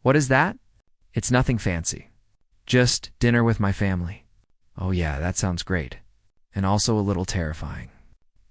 What is that? It's nothing fancy. Just dinner with my family. Oh yeah, that sounds great. And also a little terrifying.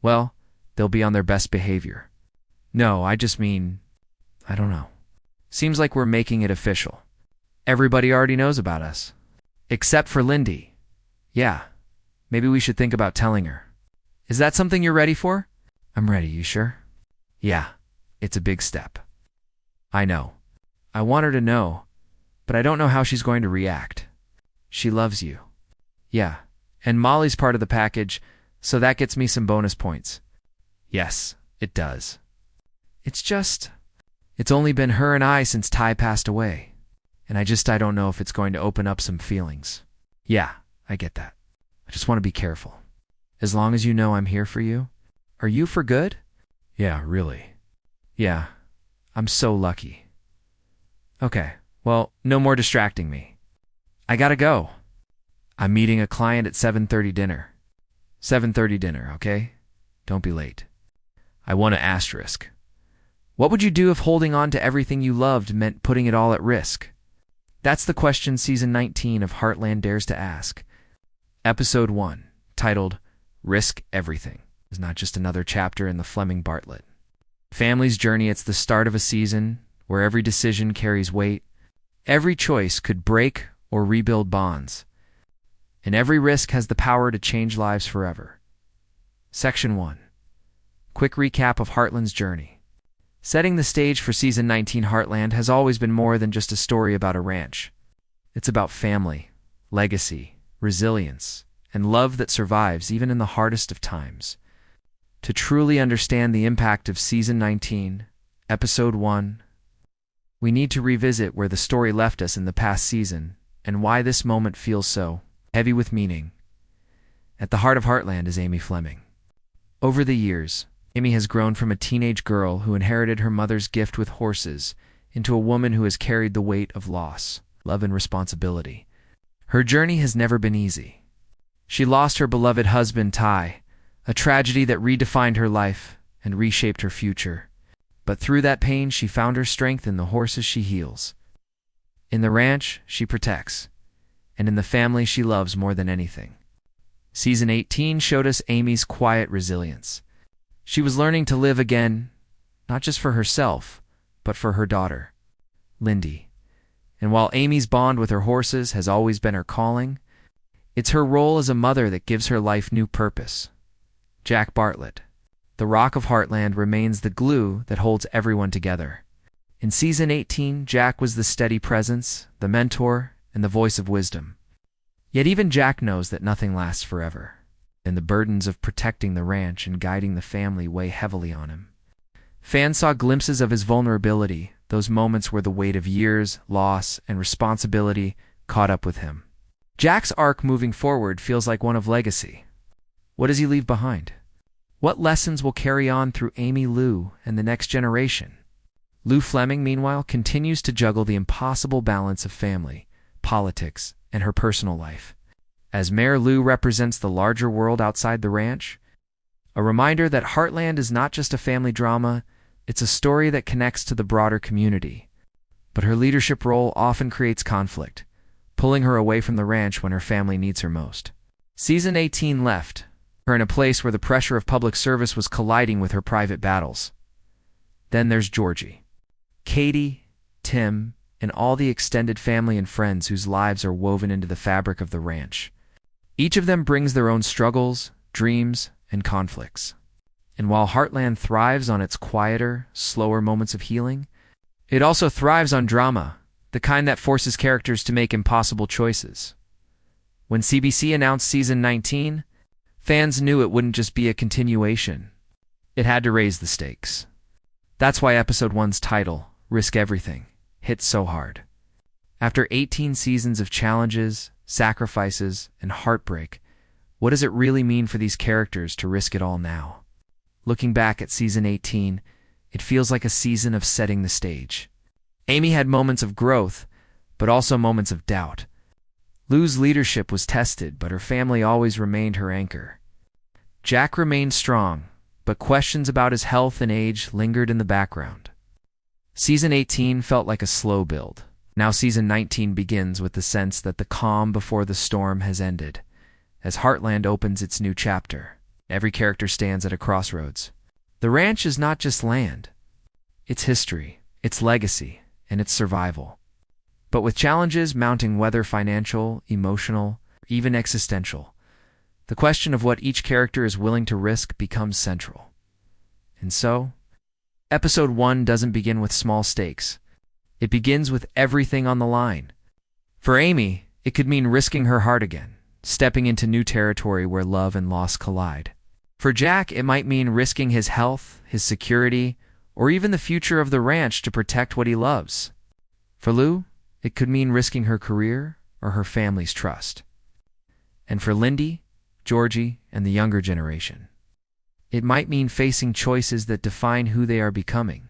Well, they'll be on their best behavior. No, I just mean, I don't know. Seems like we're making it official. Everybody already knows about us. Except for Lindy. Yeah, maybe we should think about telling her. Is that something you're ready for? I'm ready, you sure? Yeah, it's a big step. I know. I want her to know, but I don't know how she's going to react. She loves you. Yeah, and Molly's part of the package, so that gets me some bonus points. Yes, it does. It's only been her and I since Ty passed away, and I don't know if it's going to open up some feelings. Yeah, I get that. I just want to be careful. As long as you know I'm here for you. Are you for good? Yeah, really. Yeah, I'm so lucky. Okay, well, no more distracting me. I gotta go. I'm meeting a client at 7:30 dinner. 7:30 dinner, okay? Don't be late. I want to asterisk. What would you do if holding on to everything you loved meant putting it all at risk? That's the question Season 19 of Heartland dares to ask. Episode 1, titled Risk Everything, is not just another chapter in the Fleming Bartlett family's journey. It's the start of a season where every decision carries weight. Every choice could break or rebuild bonds. And every risk has the power to change lives forever. Section 1. Quick recap of Heartland's journey. Setting the stage for Season 19, Heartland has always been more than just a story about a ranch. It's about family, legacy, resilience, and love that survives even in the hardest of times. To truly understand the impact of Season 19, Episode 1, we need to revisit where the story left us in the past season and why this moment feels so heavy with meaning. At the heart of Heartland is Amy Fleming. Over the years, Amy has grown from a teenage girl who inherited her mother's gift with horses into a woman who has carried the weight of loss, love, and responsibility. Her journey has never been easy. She lost her beloved husband, Ty, a tragedy that redefined her life and reshaped her future. But through that pain, she found her strength in the horses she heals, in the ranch she protects, and in the family she loves more than anything. Season 18 showed us Amy's quiet resilience. She was learning to live again, not just for herself, but for her daughter, Lindy. And while Amy's bond with her horses has always been her calling, it's her role as a mother that gives her life new purpose. Jack Bartlett, the Rock of Heartland, remains the glue that holds everyone together. In Season 18, Jack was the steady presence, the mentor, and the voice of wisdom. Yet even Jack knows that nothing lasts forever, and the burdens of protecting the ranch and guiding the family weigh heavily on him. Fans saw glimpses of his vulnerability, those moments where the weight of years, loss, and responsibility caught up with him. Jack's arc moving forward feels like one of legacy. What does he leave behind? What lessons will carry on through Amy Lou and the next generation? Lou Fleming, meanwhile, continues to juggle the impossible balance of family, politics, and her personal life. As Mayor Lou represents the larger world outside the ranch, a reminder that Heartland is not just a family drama, it's a story that connects to the broader community. But her leadership role often creates conflict, pulling her away from the ranch when her family needs her most. Season 18 left her in a place where the pressure of public service was colliding with her private battles. Then there's Georgie, Katie, Tim, and all the extended family and friends whose lives are woven into the fabric of the ranch. Each of them brings their own struggles, dreams, and conflicts. And while Heartland thrives on its quieter, slower moments of healing, it also thrives on drama, the kind that forces characters to make impossible choices. When CBC announced Season 19, fans knew it wouldn't just be a continuation. It had to raise the stakes. That's why Episode 1's title, Risk Everything, hit so hard. After 18 seasons of challenges, sacrifices, and heartbreak, what does it really mean for these characters to risk it all now? Looking back at Season 18, it feels like a season of setting the stage. Amy had moments of growth, but also moments of doubt. Lou's leadership was tested, but her family always remained her anchor. Jack remained strong, but questions about his health and age lingered in the background. Season 18 felt like a slow build, Now season 19 begins with the sense that the calm before the storm has ended. As Heartland opens its new chapter, every character stands at a crossroads. The ranch is not just land. It's history, its legacy, and its survival. But with challenges mounting, whether financial, emotional, or even existential, the question of what each character is willing to risk becomes central. And so, Episode 1 doesn't begin with small stakes. It begins with everything on the line. For Amy, it could mean risking her heart again, stepping into new territory where love and loss collide. For Jack, it might mean risking his health, his security, or even the future of the ranch to protect what he loves. For Lou, it could mean risking her career or her family's trust. And for Lindy, Georgie, and the younger generation, it might mean facing choices that define who they are becoming.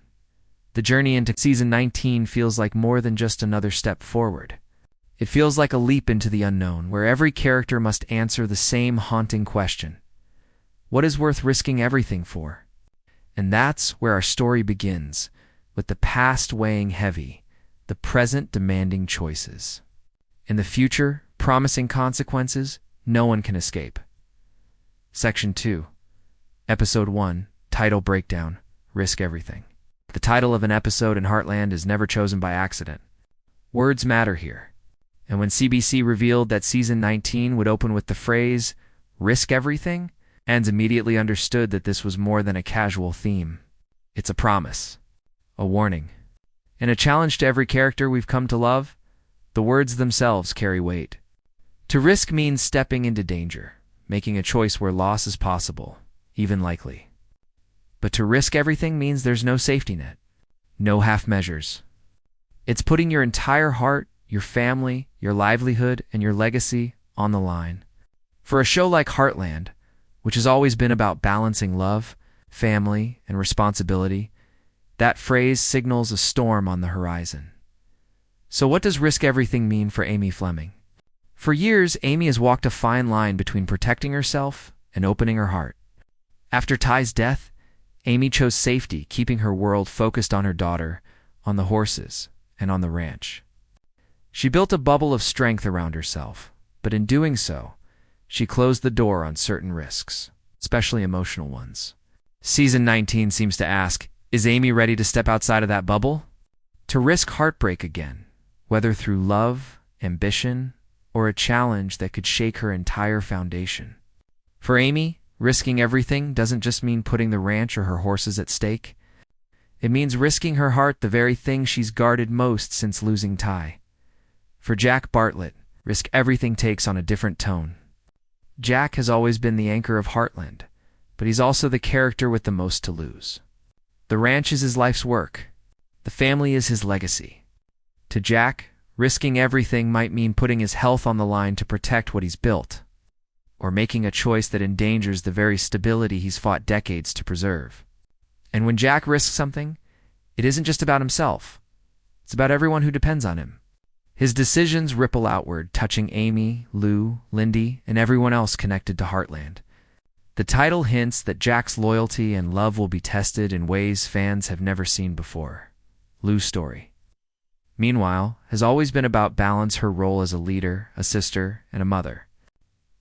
The journey into season 19 feels like more than just another step forward. It feels like a leap into the unknown, where every character must answer the same haunting question: what is worth risking everything for? And that's where our story begins, with the past weighing heavy, the present demanding choices, and the future promising consequences no one can escape. Section 2, Episode 1, Title Breakdown, Risk Everything. The title of an episode in Heartland is never chosen by accident. Words matter here. And when CBC revealed that season 19 would open with the phrase, "risk everything," fans immediately understood that this was more than a casual theme. It's a promise, a warning, and a challenge to every character we've come to love. The words themselves carry weight. To risk means stepping into danger, making a choice where loss is possible, even likely. But to risk everything means there's no safety net, no half measures. It's putting your entire heart, your family, your livelihood, and your legacy on the line. For a show like Heartland, which has always been about balancing love, family, and responsibility, that phrase signals a storm on the horizon. So what does risk everything mean for Amy Fleming? For years, Amy has walked a fine line between protecting herself and opening her heart. After Ty's death, Amy chose safety, keeping her world focused on her daughter, on the horses, and on the ranch. She built a bubble of strength around herself, but in doing so, she closed the door on certain risks, especially emotional ones. Season 19 seems to ask, is Amy ready to step outside of that bubble? To risk heartbreak again, whether through love, ambition, or a challenge that could shake her entire foundation. For Amy, risking everything doesn't just mean putting the ranch or her horses at stake. It means risking her heart, the very thing she's guarded most since losing Ty. For Jack Bartlett, risk everything takes on a different tone. Jack has always been the anchor of Heartland, but he's also the character with the most to lose. The ranch is his life's work. The family is his legacy. To Jack, risking everything might mean putting his health on the line to protect what he's built, or making a choice that endangers the very stability he's fought decades to preserve. And when Jack risks something, it isn't just about himself. It's about everyone who depends on him. His decisions ripple outward, touching Amy, Lou, Lindy, and everyone else connected to Heartland. The title hints that Jack's loyalty and love will be tested in ways fans have never seen before. Lou's story, meanwhile, has always been about balance, her role as a leader, a sister, and a mother.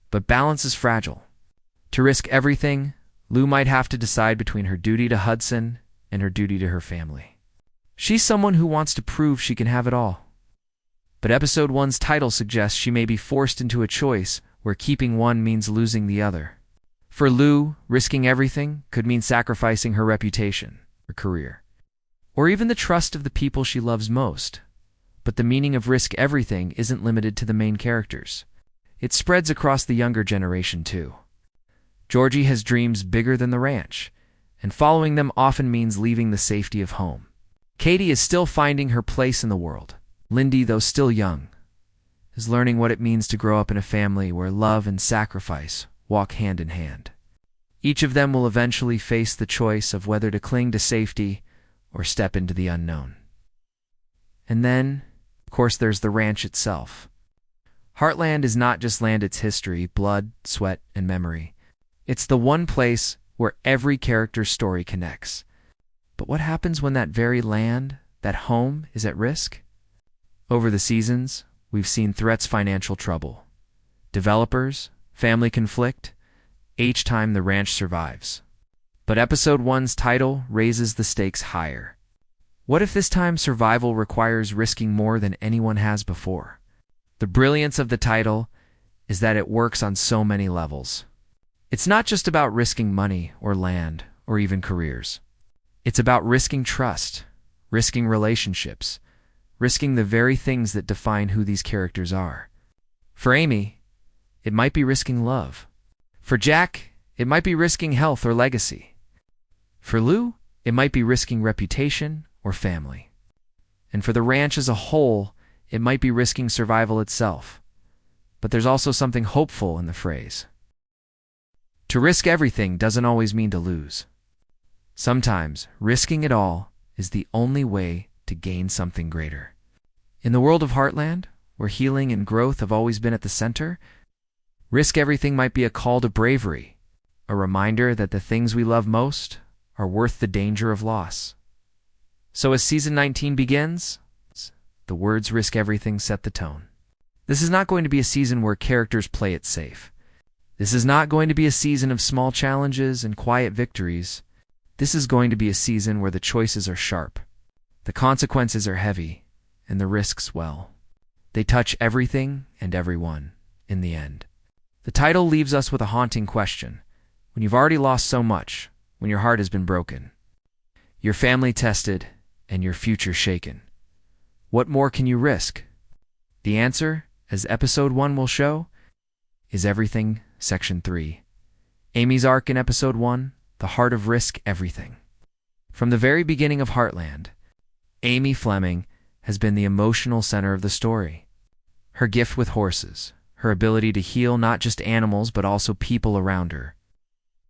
But balance is fragile. To risk everything, Lou might have to decide between her duty to Hudson and her duty to her family. She's someone who wants to prove she can have it all. But Episode 1's title suggests she may be forced into a choice where keeping one means losing the other. For Lou, risking everything could mean sacrificing her reputation, her career, or even the trust of the people she loves most. But the meaning of risk everything isn't limited to the main characters. It spreads across the younger generation too. Georgie has dreams bigger than the ranch, and following them often means leaving the safety of home. Katie is still finding her place in the world. Lindy, though still young, is learning what it means to grow up in a family where love and sacrifice walk hand in hand. Each of them will eventually face the choice of whether to cling to safety or step into the unknown. And then, of course, there's the ranch itself. Heartland is not just land, it's history, blood, sweat, and memory. It's the one place where every character's story connects. But what happens when that very land, that home, is at risk? Over the seasons, we've seen threats, financial trouble, developers, family conflict, each time the ranch survives. But Episode 1's title raises the stakes higher. What if this time survival requires risking more than anyone has before? The brilliance of the title is that it works on so many levels. It's not just about risking money or land or even careers. It's about risking trust, risking relationships, risking the very things that define who these characters are. For Amy, it might be risking love. For Jack, it might be risking health or legacy. For Lou, it might be risking reputation or family. And for the ranch as a whole, it might be risking survival itself. But there's also something hopeful in the phrase. To risk everything doesn't always mean to lose. Sometimes risking it all is the only way to gain something greater. In the world of Heartland, where healing and growth have always been at the center, risk everything might be a call to bravery, a reminder that the things we love most are worth the danger of loss. So as Season 19 begins, the words risk everything set the tone. This is not going to be a season where characters play it safe. This is not going to be a season of small challenges and quiet victories. This is going to be a season where the choices are sharp, the consequences are heavy, and the risks, well, they touch everything and everyone in the end. The title leaves us with a haunting question. When you've already lost so much, when your heart has been broken, your family tested, and your future shaken, what more can you risk? The answer, as Episode 1 will show, is everything. Section 3. Amy's arc in Episode 1, the heart of risk everything. From the very beginning of Heartland, Amy Fleming has been the emotional center of the story. Her gift with horses, her ability to heal not just animals but also people around her,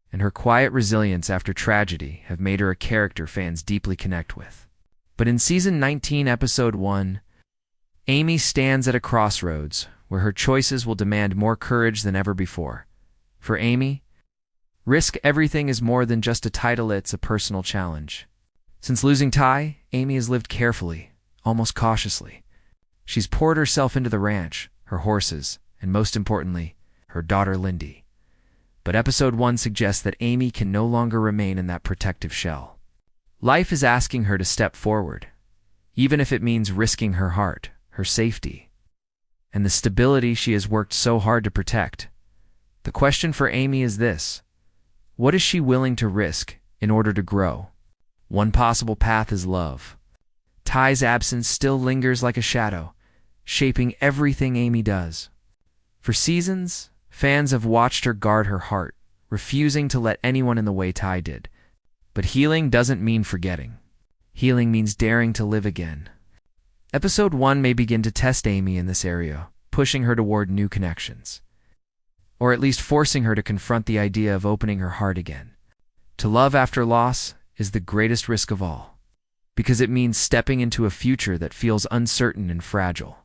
and her quiet resilience after tragedy have made her a character fans deeply connect with. But in Season 19, Episode 1, Amy stands at a crossroads where her choices will demand more courage than ever before. For Amy, risk everything is more than just a title, it's a personal challenge. Since losing Ty, Amy has lived carefully, almost cautiously. She's poured herself into the ranch, her horses, and most importantly, her daughter Lindy. But Episode 1 suggests that Amy can no longer remain in that protective shell. Life is asking her to step forward, even if it means risking her heart, her safety, and the stability she has worked so hard to protect. The question for Amy is this: what is she willing to risk in order to grow? One possible path is love. Ty's absence still lingers like a shadow, shaping everything Amy does. For seasons, fans have watched her guard her heart, refusing to let anyone in the way Ty did. But healing doesn't mean forgetting. Healing means daring to live again. Episode 1 may begin to test Amy in this area, pushing her toward new connections, or at least forcing her to confront the idea of opening her heart again. To love after loss is the greatest risk of all, because it means stepping into a future that feels uncertain and fragile.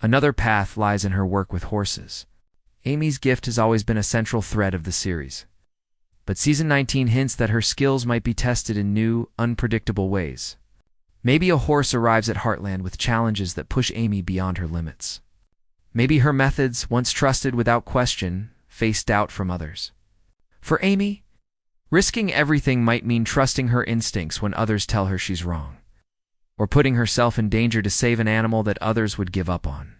Another path lies in her work with horses. Amy's gift has always been a central thread of the series, but Season 19 hints that her skills might be tested in new, unpredictable ways. Maybe a horse arrives at Heartland with challenges that push Amy beyond her limits. Maybe her methods, once trusted without question, face doubt from others. For Amy, risking everything might mean trusting her instincts when others tell her she's wrong, or putting herself in danger to save an animal that others would give up on.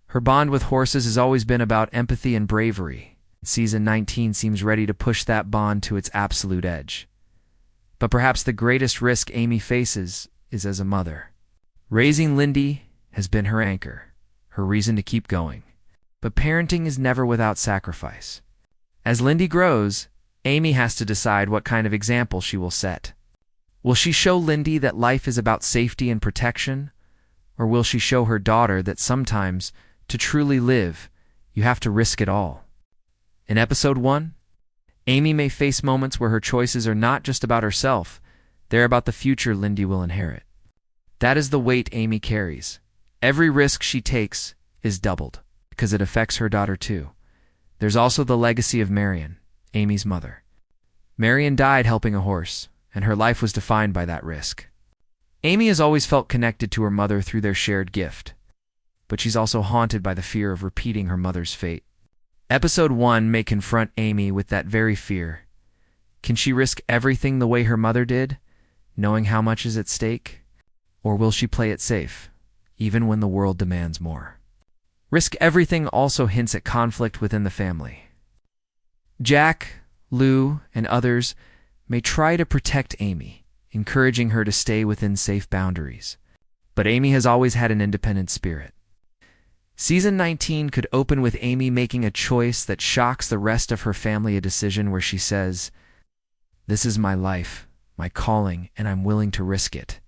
Her bond with horses has always been about empathy and bravery. Season 19 seems ready to push that bond to its absolute edge. But perhaps the greatest risk Amy faces is as a mother. Raising Lindy has been her anchor, her reason to keep going. But parenting is never without sacrifice. As Lindy grows, Amy has to decide what kind of example she will set. Will she show Lindy that life is about safety and protection? Or will she show her daughter that sometimes, to truly live, you have to risk it all? In Episode 1, Amy may face moments where her choices are not just about herself, they're about the future Lindy will inherit. That is the weight Amy carries. Every risk she takes is doubled, because it affects her daughter too. There's also the legacy of Marion, Amy's mother. Marion died helping a horse, and her life was defined by that risk. Amy has always felt connected to her mother through their shared gift, but she's also haunted by the fear of repeating her mother's fate. Episode 1 may confront Amy with that very fear. Can she risk everything the way her mother did, knowing how much is at stake? Or will she play it safe, even when the world demands more? Risk everything also hints at conflict within the family. Jack, Lou, and others may try to protect Amy, encouraging her to stay within safe boundaries. But Amy has always had an independent spirit. Season 19 could open with Amy making a choice that shocks the rest of her family, a decision where she says, "This is my life, my calling, and I'm willing to risk it."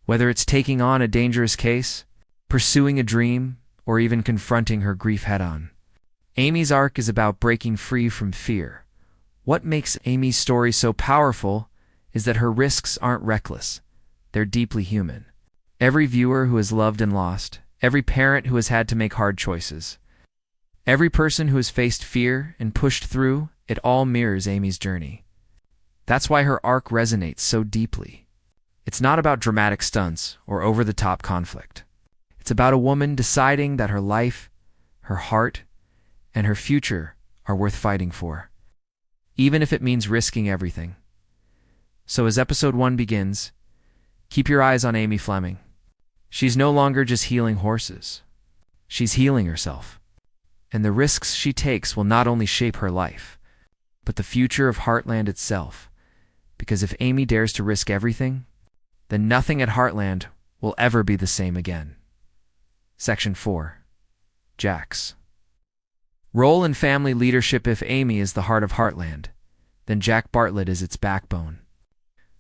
Whether it's taking on a dangerous case, pursuing a dream, or even confronting her grief head-on. Amy's arc is about breaking free from fear. What makes Amy's story so powerful is that her risks aren't reckless. They're deeply human. Every viewer who has loved and lost, every parent who has had to make hard choices, every person who has faced fear and pushed through, it all mirrors Amy's journey. That's why her arc resonates so deeply. It's not about dramatic stunts or over-the-top conflict. It's about a woman deciding that her life, her heart, and her future are worth fighting for, even if it means risking everything. So as episode 1 begins, keep your eyes on Amy Fleming. She's no longer just healing horses. She's healing herself. And the risks she takes will not only shape her life, but the future of Heartland itself. Because if Amy dares to risk everything, then nothing at Heartland will ever be the same again. Section 4. Jack's role in family leadership. If Amy is the heart of Heartland, then Jack Bartlett is its backbone.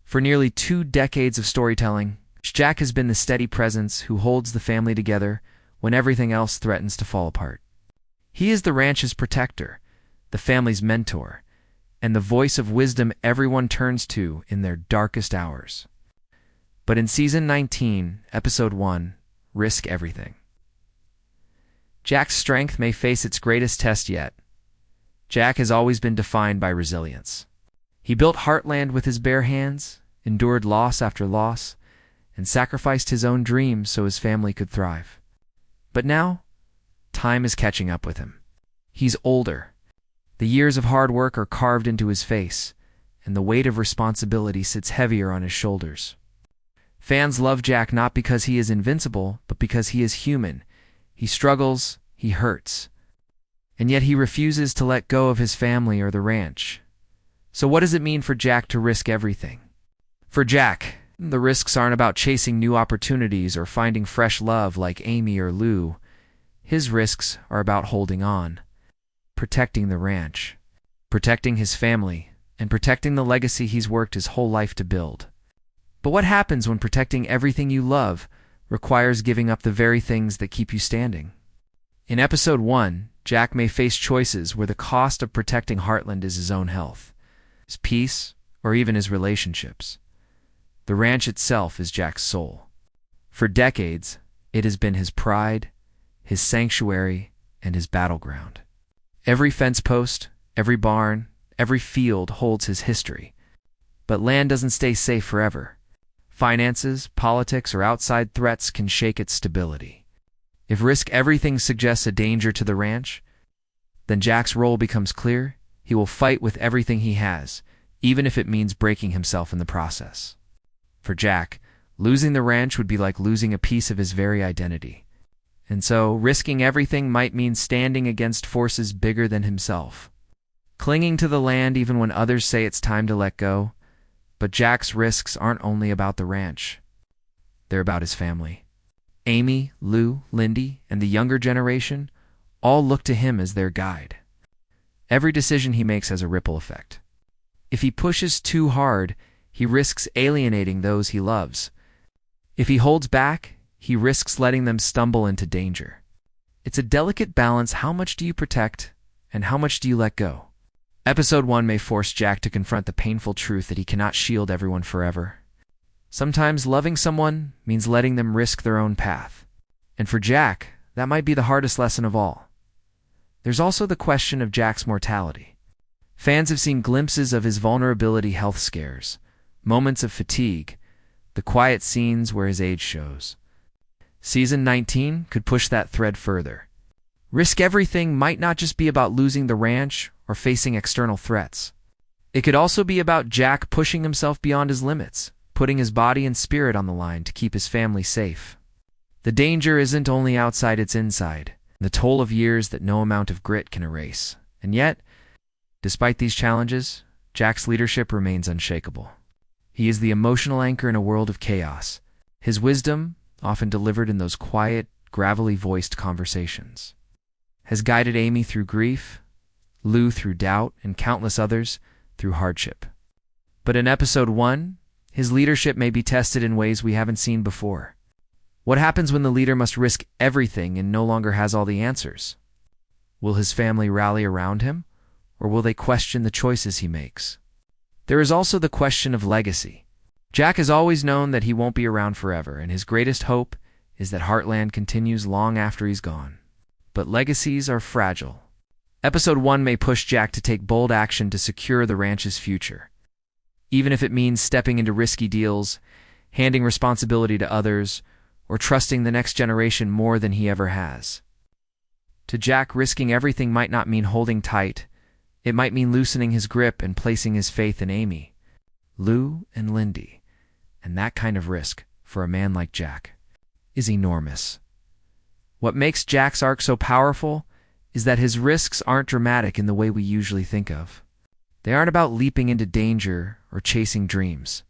For nearly 2 decades of storytelling, Jack has been the steady presence who holds the family together when everything else threatens to fall apart. He is the ranch's protector, the family's mentor, and the voice of wisdom everyone turns to in their darkest hours. But in Season 19, Episode 1, Risk Everything, Jack's strength may face its greatest test yet. Jack has always been defined by resilience. He built Heartland with his bare hands, endured loss after loss, and sacrificed his own dreams so his family could thrive. But now, time is catching up with him. He's older. The years of hard work are carved into his face, and the weight of responsibility sits heavier on his shoulders. Fans love Jack not because he is invincible, but because he is human. He struggles, he hurts, and yet he refuses to let go of his family or the ranch. So what does it mean for Jack to risk everything? For Jack, the risks aren't about chasing new opportunities or finding fresh love like Amy or Lou. His risks are about holding on, protecting the ranch, protecting his family, and protecting the legacy he's worked his whole life to build. But what happens when protecting everything you love requires giving up the very things that keep you standing? In Episode 1, Jack may face choices where the cost of protecting Heartland is his own health, his peace, or even his relationships. The ranch itself is Jack's soul. For decades, it has been his pride, his sanctuary, and his battleground. Every fence post, every barn, every field holds his history. But land doesn't stay safe forever. Finances, politics, or outside threats can shake its stability. If risk everything suggests a danger to the ranch, then Jack's role becomes clear. He will fight with everything he has, even if it means breaking himself in the process. For Jack, losing the ranch would be like losing a piece of his very identity. And so, risking everything might mean standing against forces bigger than himself. Clinging to the land even when others say it's time to let go. But Jack's risks aren't only about the ranch. They're about his family. Amy, Lou, Lindy, and the younger generation all look to him as their guide. Every decision he makes has a ripple effect. If he pushes too hard, he risks alienating those he loves. If he holds back, he risks letting them stumble into danger. It's a delicate balance. How much do you protect, and how much do you let go? Episode 1 may force Jack to confront the painful truth that he cannot shield everyone forever. Sometimes loving someone means letting them risk their own path. And for Jack, that might be the hardest lesson of all. There's also the question of Jack's mortality. Fans have seen glimpses of his vulnerability, health scares, moments of fatigue, the the quiet scenes where his age shows. Season 19 could push that thread further. Risk everything might not just be about losing the ranch or facing external threats. It could also be about Jack pushing himself beyond his limits, putting his body and spirit on the line to keep his family safe. The danger isn't only outside, it's inside, the toll of years that no amount of grit can erase. And yet, despite these challenges, Jack's leadership remains unshakable. He is the emotional anchor in a world of chaos. His wisdom, often delivered in those quiet, gravelly-voiced conversations, has guided Amy through grief, Lou through doubt, and countless others through hardship. But in Episode 1, his leadership may be tested in ways we haven't seen before. What happens when the leader must risk everything and no longer has all the answers? Will his family rally around him, or will they question the choices he makes? There is also the question of legacy. Jack has always known that he won't be around forever, and his greatest hope is that Heartland continues long after he's gone. But legacies are fragile. Episode 1 may push Jack to take bold action to secure the ranch's future, even if it means stepping into risky deals, handing responsibility to others, or trusting the next generation more than he ever has. To Jack, risking everything might not mean holding tight. It might mean loosening his grip and placing his faith in Amy, Lou, and Lindy. And that kind of risk, for a man like Jack, is enormous. What makes Jack's arc so powerful is that his risks aren't dramatic in the way we usually think of. They aren't about leaping into danger or chasing dreams.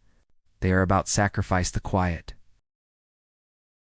They are about sacrifice, the quiet,